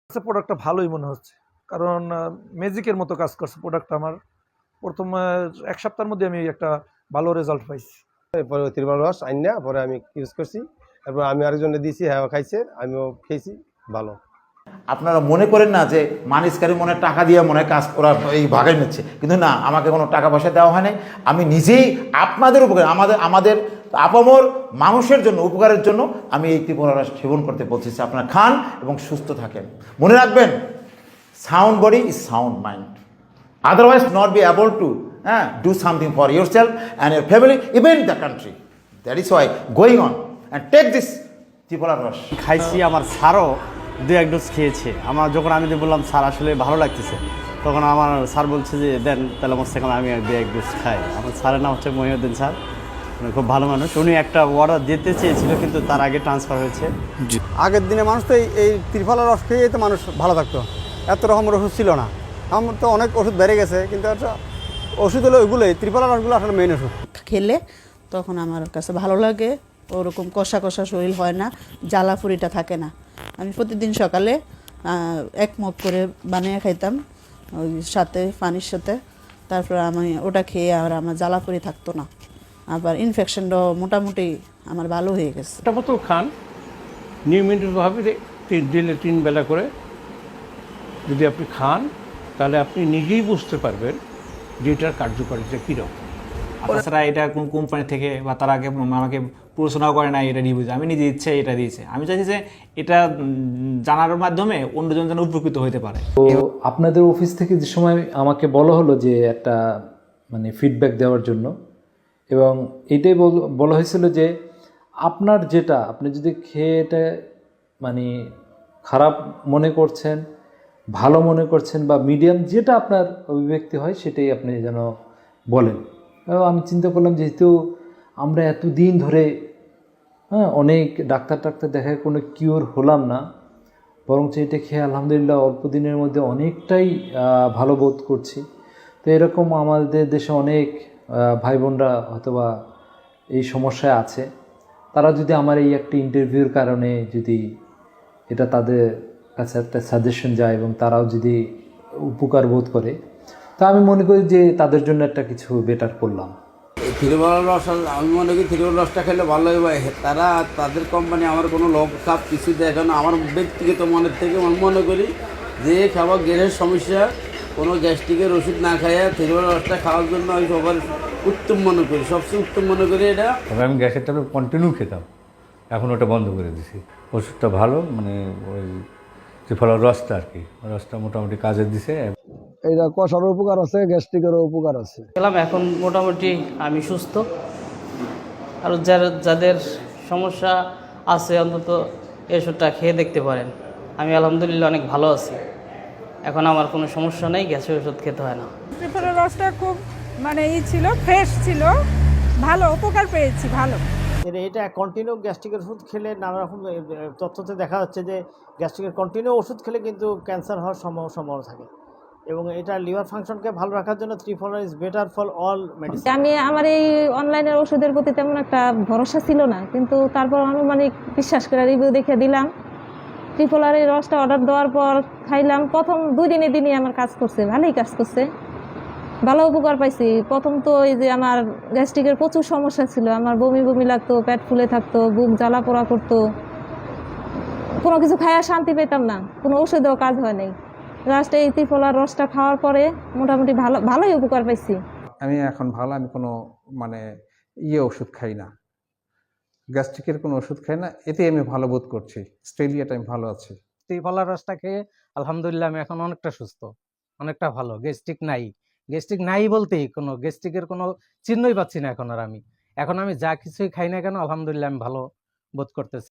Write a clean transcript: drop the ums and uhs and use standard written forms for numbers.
প্রোডাক্টটা ভালোই মনে হচ্ছে, কারণ ম্যাজিকের মতো কাজ করছে প্রোডাক্টটা। আমার প্রথম 1 সপ্তাহের মধ্যে আমি একটা ভালো রেজাল্ট পাইছি। পরে তিরমাল রস আইনা পরে আমি ইউজ করছি, তারপর আমি আরেকজনে দিয়েছি, হ্যাঁ খাইছে, আমিও খেয়েছি, ভালো। আপনারা মনে করেন না যে মানিসকারী মনে টাকা দিয়ে মনে কাজ ওরা এই ভাগাই নিচ্ছে, কিন্তু না, আমাকে কোনো টাকা পয়সা দেওয়া হয় নাই। আমি নিজেই আপনাদের উপকার, আমাদের আপামর মানুষের জন্য, উপকারের জন্য আমি এই ত্রিপুরা রস সেবন করতে বলছি। আপনারা খান এবং সুস্থ থাকেন। মনে রাখবেন, sound body is sound mind, otherwise not be able to do something for yourself and your family, even the country. That is why going on and take this Tripura রস। খাইছি, আমার স্যারও 2-1 ডোজ খেয়েছে। যখন আমি বললাম স্যার আসলে ভালো লাগতেছে, তখন আমার স্যার বলছে যে দেন তাহলে আমার সেখানে আমি 2-1 ডোজ খাই। আমার স্যারের নাম হচ্ছে মহিউদ্দিন স্যার, উনি খুব ভালো মানুষ। উনি একটা অর্ডার দিতে চেয়েছিল, কিন্তু তার আগে ট্রান্সফার হয়েছে। আগের দিনে মানুষ তো এই ত্রিফলার রস খেয়ে তো মানুষ ভালো থাকতো, এত রকমের ওষুধ ছিল না। আমার তো অনেক ওষুধ বেড়ে গেছে, কিন্তু একটা ওষুধ হলো ওইগুলোই, ত্রিফলার রসগুলো আসলে মেইন ওষুধ। খেলে তখন আমার কাছে ভালো লাগে, ওরকম কষা কষা শরীর হয় না, জ্বালাফুরিটা থাকে না। আমি প্রতিদিন সকালে 1 মগ করে বানিয়ে খাইতাম ওই সাথে পানির সাথে, তারপর আমি ওটা খেয়ে আর আমার জ্বালাফুরি থাকতো না। আবার ইনফেকশনটাও মোটামুটি আমার ভালো হয়ে গেছে। একটা বোতল খান নিয়মিতভাবে, দিনে 3 বেলা করে যদি আপনি খান, তাহলে আপনি নিজেই বুঝতে পারবেন যে এটার কার্যকারিতা কীরকম। তাছাড়া এটা কোন কোম্পানি থেকে বা তারা আগে আমাকে প্রশ্নও করে না, এটা রিভিউ আমি নিজে ইচ্ছে এটা দিয়েছে। আমি চাইছি যে এটা জানার মাধ্যমে অন্যজন যেন উপকৃত হতে পারে। তো আপনাদের অফিস থেকে যে সময় আমাকে বলা হলো যে একটা মানে ফিডব্যাক দেওয়ার জন্য, এবং এটাই বলা হয়েছিল যে আপনার যেটা আপনি যদি খেয়ে এটা মানে খারাপ মনে করছেন, ভালো মনে করছেন বা মিডিয়াম, যেটা আপনার অভিব্যক্তি হয় সেটাই আপনি যেন বলেন। আমি চিন্তা করলাম, যেহেতু আমরা এতদিন ধরে অনেক ডাক্তার দেখায় কোনো কিওর হলাম না, বরঞ্চ এটা খেয়ে আলহামদুলিল্লাহ অল্প দিনের মধ্যে অনেকটাই ভালো বোধ করছি। তো এরকম আমাদের দেশে অনেক ভাই বোনরা হয়তোবা এই সমস্যায় আছে, তারা যদি আমার এই একটা ইন্টারভিউর কারণে যদি এটা তাদের কাছে একটা সাজেশন যায় এবং তারাও যদি উপকার বোধ করে, তা আমি মনে করি যে তাদের জন্য একটা কিছু বেটার করলাম। থিরুবালার রস আমি মনে করি থিরুবালার রসটা খেলে ভালো হবে। তারা তাদের কোম্পানি আমার কোনো লোভ খাপ কিছু দেখে না। আমার ব্যক্তিগত মনের থেকে আমি মনে করি যে খাবার গ্যাসের সমস্যা, কোনো গ্যাস্ট্রিকের ওষুধ না খাইয়া থিরুবালার রসটা খাওয়ার জন্য আমি সবার উত্তম মনে করি, সবচেয়ে উত্তম মনে করি এটা। তবে আমি গ্যাসের ট্যাবলেট কন্টিনিউ খেতাম, এখন ওটা বন্ধ করে দিছি। ওষুধটা ভালো, মানে ওই ত্রিফলার রসটা আর কি, রসটা মোটামুটি কাজে দিছে। এইটা কষারও উপকার আছে, গ্যাস্ট্রিকেরও উপকার আছে। এখন মোটামুটি আমি সুস্থ। আর যাদের সমস্যা আছে অন্তত এই ওষুধটা খেয়ে দেখতে পারেন। আমি আলহামদুলিল্লাহ অনেক ভালো আছি, এখন আমার কোনো সমস্যা নেই, গ্যাসের ওষুধ খেতে হয় না। ত্রিফলার রসটা খুব মানে ছিল, ফ্রেশ ছিল, ভালো উপকার পেয়েছি, ভালো। এটা কন্টিনিউ গ্যাস্ট্রিকের ওষুধ খেলে নানা রকম তথ্যতে দেখা যাচ্ছে যে গ্যাস্ট্রিকের কন্টিনিউ ওষুধ খেলে কিন্তু ক্যান্সার হওয়ার সম্ভাবনা থাকে, এবং এটা লিভার ফাংশনকে ভালো রাখার জন্য triphala is better for all medicine. আমি আমার এই অনলাইনের ওষুধের প্রতি তেমন একটা ভরসা ছিল না, কিন্তু তারপর আনুমানিক বিশ্বাস করে রিভিউ দেখে দিলাম। ত্রিফলার এই রসটা অর্ডার দেওয়ার পর খাইলাম, প্রথম 2 দিনই আমার কাজ করছে, ভালোই কাজ করছে, ভালো উপকার পাইছি। প্রথম তো এই যে আমার গ্যাস্ট্রিকের প্রচুর সমস্যা ছিল, আমার বমি লাগতো, পেট ফুলে থাকতো, বুক জ্বালা পোড়া করতো, কোনো কিছু খাইয়া শান্তি পেতাম না, কোনো ওষুধেও কাজ হয় নাই। লাস্টে এই ত্রিফলার রসটা খাওয়ার পরে মোটামুটি ভালোই উপকার পাইছি। আমি এখন ভালো, আমি কোনো মানে ওষুধ খাই না, গ্যাস্ট্রিকের কোনো ওষুধ খাই না, এতে আমি ভালো বোধ করছি। স্টেলিয়াটা আমি ভালো আছি। ত্রিফলার রসটা খেয়ে আলহামদুলিল্লাহ আমি এখন অনেকটা সুস্থ, অনেকটা ভালো। গ্যাস্ট্রিক নাই বলতেই কোনো গ্যাস্ট্রিকের কোনো চিহ্নই পাচ্ছি না এখন। আর আমি এখন যা কিছুই খাই না কেন আলহামদুলিল্লাহ আমি ভালো বোধ করতেছি।